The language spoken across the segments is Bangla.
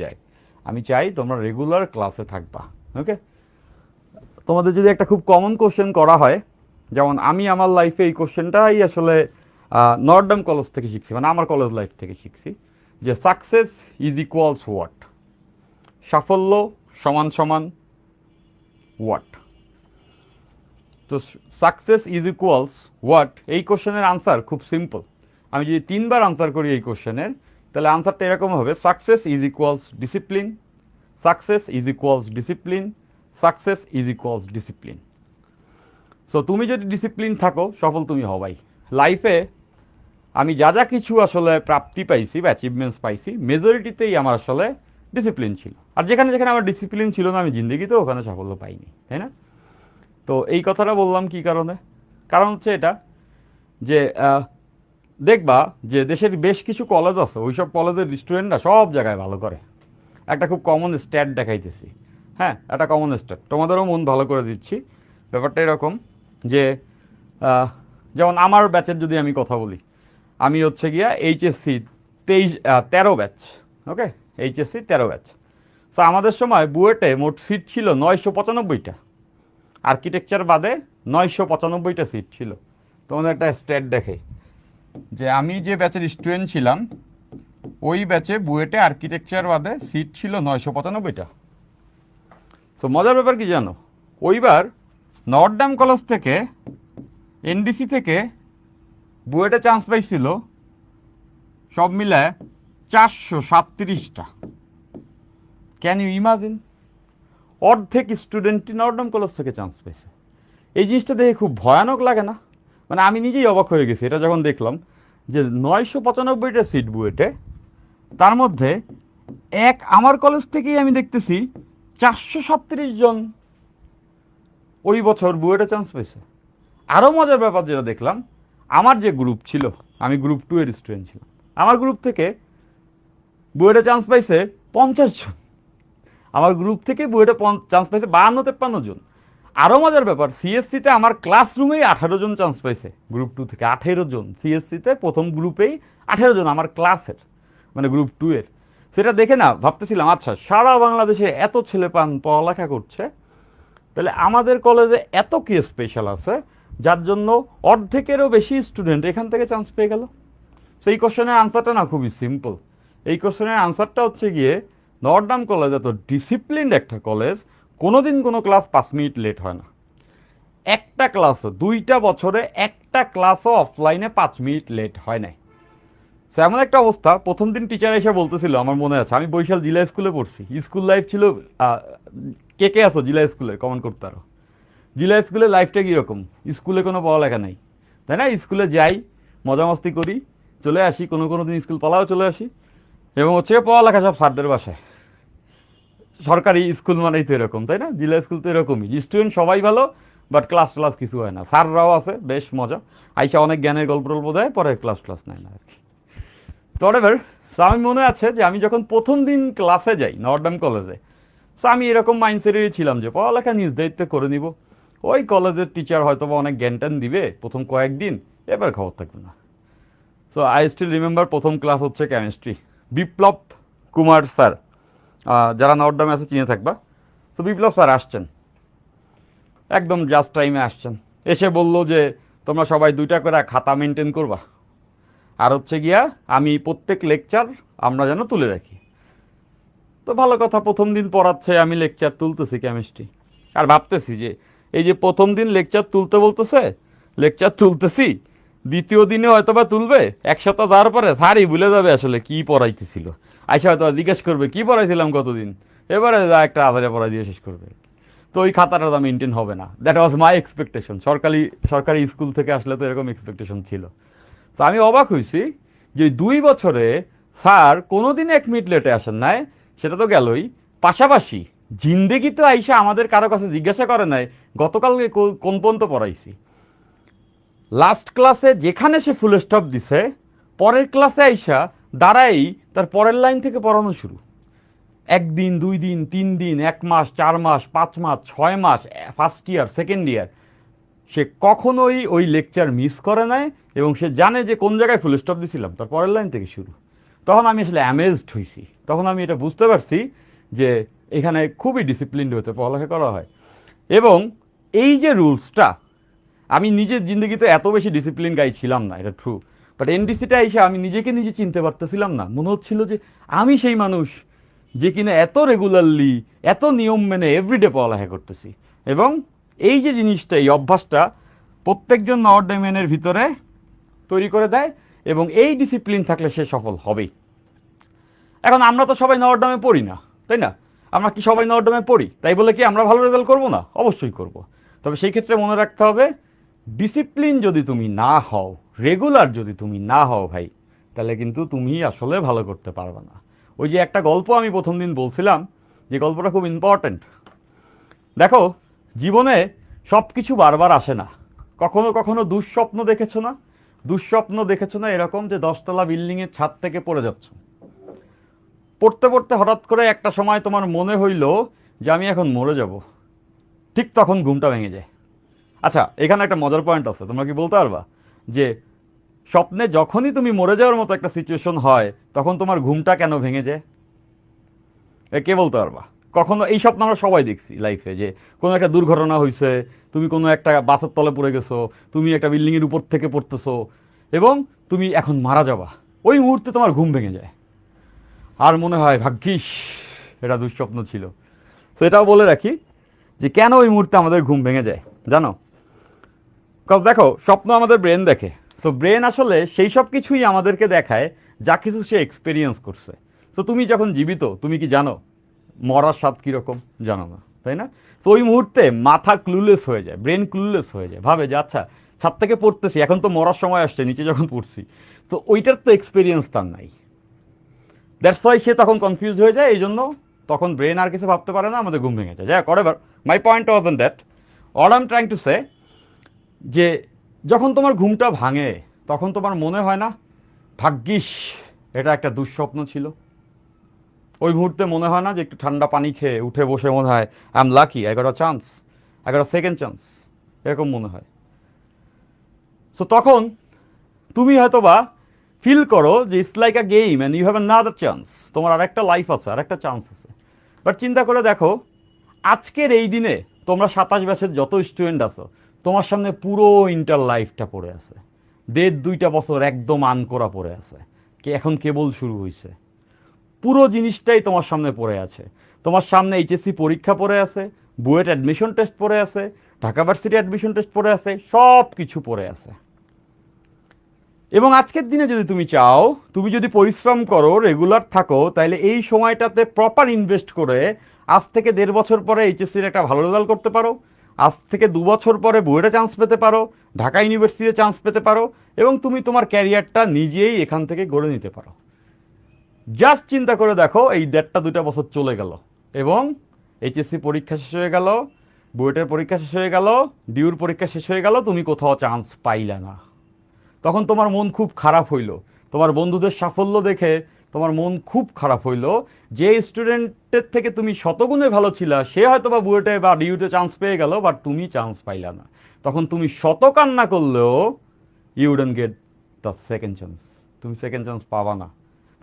যায়। আমি চাই তোমরা রেগুলার ক্লাসে থাকবা। ওকে, তোমাদের যদি একটা খুব কমন কোশ্চেন করা হয়, যেমন আমি আমার লাইফে এই কোশ্চেনটাই আসলে নর্ডাম কলেজ থেকে শিখছি, মানে আমার কলেজ লাইফ থেকে শিখছি, যে সাকসেস ইজ ইকুয়ালস হোয়াট, সাফল্য সমান সমান হোয়াট। তো সাকসেস ইজ ইকুয়ালস হোয়াট, এই কোশ্চেনের আনসার খুব সিম্পল। আমি যদি 3বার আনসার করি এই কোশ্চেনের, তাহলে আনসারটা এরকম হবে, success is equals discipline, success is equals discipline, success is equals discipline. So তুমি যদি ডিসিপ্লিন থাকো, সফল তুমি হবাই লাইফে। আমি যা যা কিছু আসলে প্রাপ্তি পাইছি বা অ্যাচিভমেন্টস পাইছি, মেজরিটিতেই আমার আসলে ডিসিপ্লিন ছিল। আর যেখানে যেখানে আমার ডিসিপ্লিন ছিল না, আমি জিন্দগিতেও ওখানে সাফল্য পাইনি, তাই না? তো এই কথাটা বললাম কি কারণে? কারণ হচ্ছে এটা যে দেখবা যে দেশের বেশ কিছু কলেজ আছে, ওই সব কলেজের স্টুডেন্টরা সব জায়গায় ভালো করে। একটা খুব কমন স্ট্যাট দেখাইতেছি, হ্যাঁ, একটা কমন স্ট্যাট, তোমাদেরও মন ভালো করে দিচ্ছি। ব্যাপারটা এরকম যে যেমন আমার ব্যাচের যদি আমি কথা বলি, আমি হচ্ছে গিয়া এইচএসসি 13 ব্যাচ। ওকে, এইচএসসি 13 ব্যাচ। সো আমাদের সময় বুয়েটে মোট সিট ছিল 995টা, আর্কিটেকচার বাদে 995টা সিট ছিল। তোমাদের একটা স্ট্যাট দেখে যে আমি যে ব্যাচের স্টুডেন্ট ছিলাম, ওই ব্যাচে বুয়েটে আর্কিটেকচার বাদে সিট ছিল 995টা। তো মজার ব্যাপার কি জানো, ওইবার নর্থডাম কলেজ থেকে, এনডিসি থেকে বুয়েটে চান্স পাইছিল সব মিলায় 437টা। Can you imagine? অর্ধেক স্টুডেন্টই নর্থডাম কলেজ থেকে চান্স পেয়েছে। এই জিনিসটা দেখে খুব ভয়ানক লাগে না? মানে আমি নিজেই অবাক হয়ে গেছি এটা যখন দেখলাম যে 995টা সিট বুয়েটে, তার মধ্যে আমার কলেজ থেকেই আমি দেখতেছি 437 জন ওই বছর বুয়েটে চান্স পেয়েছে। আরও মজার ব্যাপার যেটা দেখলাম, আমার যে গ্রুপ ছিল, আমি গ্রুপ 2 এর স্টুডেন্ট ছিলাম, আমার গ্রুপ থেকে বুয়েটে চান্স পাইছে 50 জন। আমার গ্রুপ থেকে বুয়েটে চান্স পাইছে 52-53 জন। আরও মজার ব্যাপার, সিএসসিতে আমার ক্লাসরুমেই 18 জন চান্স পাইছে, গ্রুপ 2 থেকে 18 জন। সিএসসিতে প্রথম গ্রুপেই 18 জন আমার ক্লাসের, মানে গ্রুপ 2 এর। সেটা দেখে না ভাবতেছিলাম, আচ্ছা সারা বাংলাদেশে এত ছেলে পান পড়ালেখা করছে, তাহলে আমাদের কলেজে এত কি স্পেশাল আছে যার জন্য অর্ধেকেরও বেশি স্টুডেন্ট এখান থেকে চান্স পেয়ে গেল? সো এই কোশ্চেনের আনসারটা না খুবই সিম্পল। এই কোশ্চেনের আনসারটা হচ্ছে গিয়ে, নর্থডাম কলেজ এত ডিসিপ্লিনড একটা কলেজ, কোনোদিন কোনো ক্লাস 5 মিনিট লেট হয় না। একটা ক্লাসও, 2টা বছরে একটা ক্লাসও অফলাইনে 5 মিনিট লেট হয় নাই। সো এমন একটা অবস্থা, প্রথম দিন টিচার এসে বলতেছিল, আমার মনে আছে, আমি বরিশাল জিলা স্কুলে পড়ছি, স্কুল লাইফ ছিল, কে কে আছো জিলা স্কুলে কমেন্ট করতে পারো। জিলা স্কুলের লাইফটা কীরকম? স্কুলে কোনো পড়ালেখা নেই, তাই না? স্কুলে যাই, মজা মস্তি করি, চলে আসি, কোনো কোনো দিন স্কুল পালাও চলে আসি, এবং হচ্ছে পড়ালেখা সব স্যারদের বাসায়। সরকারি স্কুল মানেই তো এরকম, তাই না? জিলা স্কুল তো এরকমই, স্টুডেন্ট সবাই ভালো, বাট ক্লাস ক্লাস কিছু হয় না। স্যাররাও আছে বেশ মজা, আইসা অনেক জ্ঞানের গল্প টল্প দেয়, পরে ক্লাস ক্লাস নেয় না আর কি। তো এবার আমি মনে আছে যে আমি যখন প্রথম দিন ক্লাসে যাই নর্থডাম কলেজে, সো আমি এরকম মাইন্ডসেটেরই ছিলাম যে পড়ালেখা নিজ দায়িত্বে করে নিব, ওই কলেজের টিচার হয়তো বা অনেক জ্ঞান ট্যান দিবে প্রথম কয়েকদিন, এবার খবর থাকবে না। সো আই স্টিল রিমেম্বার প্রথম ক্লাস হচ্ছে কেমিস্ট্রি, বিপ্লব কুমার স্যার, যারা নর্থডামে আছে চিনে থাকবা। তো বিপ্লব স্যার আসছেন, একদম জাস্ট টাইমে আসছেন, এসে বলল যে তোমরা সবাই 2টা করে খাতা মেনটেন করবা, আর হচ্ছে গিয়া আমি প্রত্যেক লেকচার আমরা যেন তুলে রাখি। তো ভালো কথা, প্রথম দিন পড়াচ্ছে, আমি লেকচার তুলতেছি কেমিস্ট্রি, আর ভাবতেছি যে এই যে প্রথম দিন লেকচার তুলতে বলতেছে, লেকচার তুলতেছি, দ্বিতীয় দিনে হয়তো বা তুলবে, এক সপ্তাহ যাওয়ার পরে স্যারই ভুলে যাবে আসলে কি পড়াইতেছিল, আইসা হয়তো জিজ্ঞেস করবে কি পড়াইছিলাম কতদিন, এবারে যা একটা আধারে পড়াই দিয়ে শেষ করবে। তো ওই খাতাটা তো মেনটেন হবে না, দ্যাট ওয়াজ মাই এক্সপেকটেশন। সরকারি সরকারি স্কুল থেকে আসলে তো এরকম এক্সপেকটেশন ছিল। তো আমি অবাক হয়েছি যে 2 বছরে স্যার কোনোদিন 1 মিনিট লেটে আসেন নাই, সেটা তো গেলই, পাশাপাশি জিন্দেগিতে আইসা আমাদের কারো কাছে জিজ্ঞাসা করে নাই গতকালকে কোন পর্যন্ত পড়াইছি। লাস্ট ক্লাসে যেখানে সে ফুল স্টপ দিছে, পরের ক্লাসে আইসা দাঁড়াই তার পরের লাইন থেকে পড়ানো শুরু। 1 দিন 2 দিন 3 দিন, 1 মাস 4 মাস 5 মাস 6 মাস, ফার্স্ট ইয়ার সেকেন্ড ইয়ার, সে কখনোই ওই লেকচার মিস করে নাই, এবং সে জানে যে কোন জায়গায় ফুল স্টপ দিছিলাম, তার পরের লাইন থেকে শুরু। তখন আমি আসলে অ্যামেজড হয়েছি, তখন আমি এটা বুঝতে পারছি যে এখানে খুবই ডিসিপ্লিনড হতে পড়ালেখা করা হয়। এবং এই যে রুলসটা, আমি নিজের জিন্দগিতে এত বেশি ডিসিপ্লিন গাই ছিলাম না, এটা ট্রু, বাট এনডিসিটা এসে আমি নিজেকে নিজে চিনতে পারতেছিলাম না। মনে হচ্ছিল যে আমি সেই মানুষ যে কিনা এত রেগুলারলি, এত নিয়ম মেনে এভরিডে পড়ালেখা করতেছি। এবং এই যে জিনিসটা, এই অভ্যাসটা প্রত্যেকজন নর্ডম্যানের ভিতরে তৈরি করে দেয়, এবং এই ডিসিপ্লিন থাকলে সে সফল হবেই। এখন আমরা তো সবাই নর্ডমে পড়ি না, তাই না? আমরা কি সবাই নর্ডমে পড়ি তাই বলে কি আমরা ভালো রেজাল্ট করবো না? অবশ্যই করব। তবে সেই ক্ষেত্রে মনে রাখতে হবে, ডিসিপ্লিন যদি তুমি না হও, রেগুলার যদি তুমি না হও ভাই, তাহলে কিন্তু তুমি আসলে ভালো করতে পারবে না। ওই যে একটা গল্প আমি প্রথম দিন বলছিলাম, যে গল্পটা খুব ইম্পর্ট্যান্ট। দেখো, জীবনে সব কিছু বারবার আসে না। কখনো কখনো দুঃস্বপ্ন দেখেছো না? দুঃস্বপ্ন দেখেছো না এরকম যে 10তলা বিল্ডিংয়ের ছাদ থেকে পড়ে যাচ্ছ, পড়তে পড়তে হঠাৎ করে একটা সময় তোমার মনে হইল যে আমি এখন মরে যাব, ঠিক তখন ঘুমটা ভেঙে যায়। আচ্ছা, এখানে একটা মজার পয়েন্ট আছে, তোমরা কি বলতে পারবা যে স্বপ্নে যখনই তুমি মরে যাওয়ার মতো একটা সিচুয়েশন হয়, তখন তোমার ঘুমটা কেন ভেঙে যায়? কে বলতে পারবা? কখনো এই স্বপ্ন আমরা সবাই দেখছি লাইফে, যে কোনো একটা দুর্ঘটনা হয়েছে, তুমি কোনো একটা বাসের তলে পড়ে গেছো, তুমি একটা বিল্ডিংয়ের উপর থেকে পড়তেছো এবং তুমি এখন মারা যাবা, ওই মুহূর্তে তোমার ঘুম ভেঙে যায় আর মনে হয় ভাগ্যিস এটা দুঃস্বপ্ন ছিল। তো এটাও বলে রাখি যে কেন ওই মুহূর্তে আমাদের ঘুম ভেঙে যায় জানো? কজ দেখো, স্বপ্ন আমাদের ব্রেন দেখে। সো ব্রেন আসলে সেই সব কিছুই আমাদেরকে দেখায় যা কিছু সে এক্সপেরিয়েন্স করছে। তো তুমি যখন জীবিত, তুমি কি জানো মরার স্বাদ কীরকম? জানো না, তাই না? তো ওই মুহূর্তে মাথা ক্লুলেস হয়ে যায়, ব্রেন ক্লুলেস হয়ে যায়, ভাবে যে আচ্ছা ছাদ থেকে পড়তেছি, এখন তো মরার সময় আসছে, নিচে যখন পড়ছি তো ওইটার তো এক্সপেরিয়েন্স তার নাই। দ্যাটস ওয়াই সে তখন কনফিউজ হয়ে যায়, এই জন্য তখন ব্রেন আর কিছু ভাবতে পারে না, আমাদের ঘুম ভেঙে যায়। যাই হোক, এবার my point was on that, all I am trying to say, যে যখন তোমার ঘুমটা ভাঙে তখন তোমার মনে হয় না ভাগ্যিস এটা একটা দুঃস্বপ্ন ছিল? ওই মুহূর্তে মনে হয় না যে একটু ঠান্ডা পানি খেয়ে উঠে বসে মনে হয় I am lucky, I got a chance, I got a second chance, এরকম মনে হয়? সো তখন তুমি হয়তো বা ফিল করো যে it's like a game and you have another chance, তোমার আর একটা লাইফ আছে, আর একটা চান্স আছে। বাট চিন্তা করে দেখো, আজকের এই দিনে তোমরা 27 ব্যাচের যত স্টুডেন্ট আছো, তোমার সামনে পুরো ইন্টার লাইফটা পড়ে আছে, 1.5-2 বছর একদম আন করা পড়ে আছে, কে এখন কেবল শুরু হয়েছে। পুরো জিনিসটাই তোমার সামনে পড়ে আছে। তোমার সামনে এইচএসসি পরীক্ষা পড়ে আছে, বুয়েট অ্যাডমিশন টেস্ট পড়ে আছে, ঢাকা ভার্সিটি অ্যাডমিশন টেস্ট পড়ে আছে, সব কিছু পড়ে আছে। এবং আজকের দিনে যদি তুমি চাও, তুমি যদি পরিশ্রম করো, রেগুলার থাকো, তাহলে এই সময়টাতে প্রপার ইনভেস্ট করে আজ থেকে 1.5 বছর পরে এইচএসসির একটা ভালো রেজাল্ট করতে পারো, আজ থেকে 2 বছর পরে বুয়েটে চান্স পেতে পারো, ঢাকা ইউনিভার্সিটিতে চান্স পেতে পারো, এবং তুমি তোমার ক্যারিয়ারটা নিজেই এখান থেকে গড়ে নিতে পারো। জাস্ট চিন্তা করে দেখো, এই 1.5-2 বছর চলে গেল এবং এইচএসসি পরীক্ষা শেষ হয়ে গেল, বুয়েটের পরীক্ষা শেষ হয়ে গেল, ডিউর পরীক্ষা শেষ হয়ে গেল, তুমি কোথাও চান্স পাইলে না। তখন তোমার মন খুব খারাপ হইল, তোমার বন্ধুদের সাফল্য দেখে তোমার মন খুব খারাপ হইল। যে স্টুডেন্টের থেকে তুমি শতগুণে ভালো ছিলা, সে হয়তো বা বুয়েটে বা ডিউতে চান্স পেয়ে গেল, বাট তুমি চান্স পাইলা না। তখন তুমি শত কান্না করলেও you wouldn't get the second chance, তুমি সেকেন্ড চান্স পাবা না।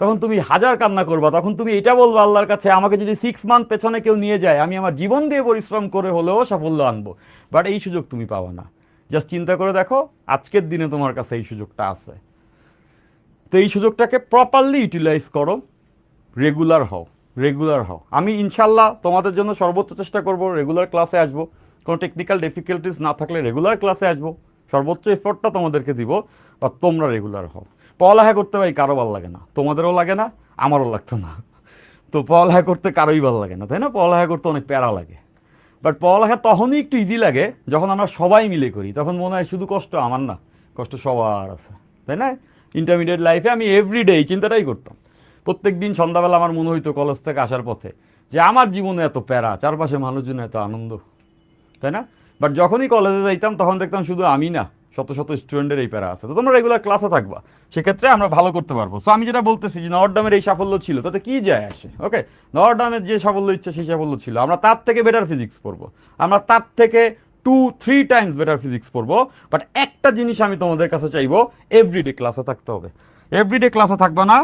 তখন তুমি হাজার কান্না করবা, তখন তুমি এটা বলবো আল্লাহর কাছে, আমাকে যদি 6 মান্থ পেছনে কেউ নিয়ে যায়, আমি আমার জীবন দিয়ে পরিশ্রম করে হলেও সাফল্য আনবো। বাট এই সুযোগ তুমি পাবা না। জাস্ট চিন্তা করে দেখো, আজকের দিনে তোমার কাছে এই সুযোগটা আছে। তো এই সুযোগটাকে প্রপারলি ইউটিলাইজ করো, রেগুলার হও, রেগুলার হও। আমি ইনশাল্লাহ তোমাদের জন্য সর্বোচ্চ চেষ্টা করব, রেগুলার ক্লাসে আসবো, কোনো টেকনিক্যাল ডিফিকাল্টিস না থাকলে রেগুলার ক্লাসে আসবো, সর্বোচ্চ এফোর্টটা তোমাদেরকে দিব, বা তোমরা রেগুলার হও। পড়ালেখা করতে ভাই কারো ভালো লাগে না, তোমাদেরও লাগে না, আমারও লাগতো না। তো পড়ালেখা করতে কারোই ভালো লাগে না, তাই না? পড়ালেখা করতে অনেক প্যারা লাগে। বাট পড়ালেখা তখনই একটু ইজি লাগে যখন আমরা সবাই মিলে করি, তখন মনে হয় শুধু কষ্ট আমার না, কষ্ট সবার আছে, তাই না? ইন্টারমিডিয়েট লাইফে আমি এভরিডে এই চিন্তাটাই করতাম। প্রত্যেক দিন সন্ধ্যাবেলা আমার মনে হইতো কলেজ থেকে আসার পথে যে আমার জীবনে এত প্যারা, চারপাশে মানুষজন এত আনন্দ, তাই না? বাট যখনই কলেজে যাইতাম তখন দেখতাম শুধু আমি না, শত শত স্টুডেন্টের এই প্যারা আছে। তো তোমরা রেগুলার ক্লাসে থাকবা, সেক্ষেত্রে আমরা ভালো করতে পারবো। সো আমি যেটা বলতেছি যে নর্থডামের এই সাফল্য ছিল, তাতে কি যায় আসে? ওকে, নর্থডামের যে সাফল্য ইচ্ছে সেই সাফল্য ছিল, আমরা তার থেকে বেটার ফিজিক্স পড়বো, আমরা তার থেকে 2-3 টাইমস বেটার ফিজিক্স পড়বো। বাট একটা জিনিস আমি তোমাদের কাছে চাইবো, এভরিডে ক্লাসে থাকতে হবে। এভরিডে ক্লাসে থাকবা না,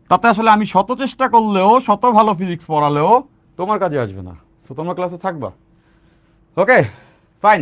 তাতে আসলে আমি শত চেষ্টা করলেও, শত ভালো ফিজিক্স পড়ালেও তোমার কাজে আসবে না। তো তোমরা ক্লাসে থাকবা, ওকে?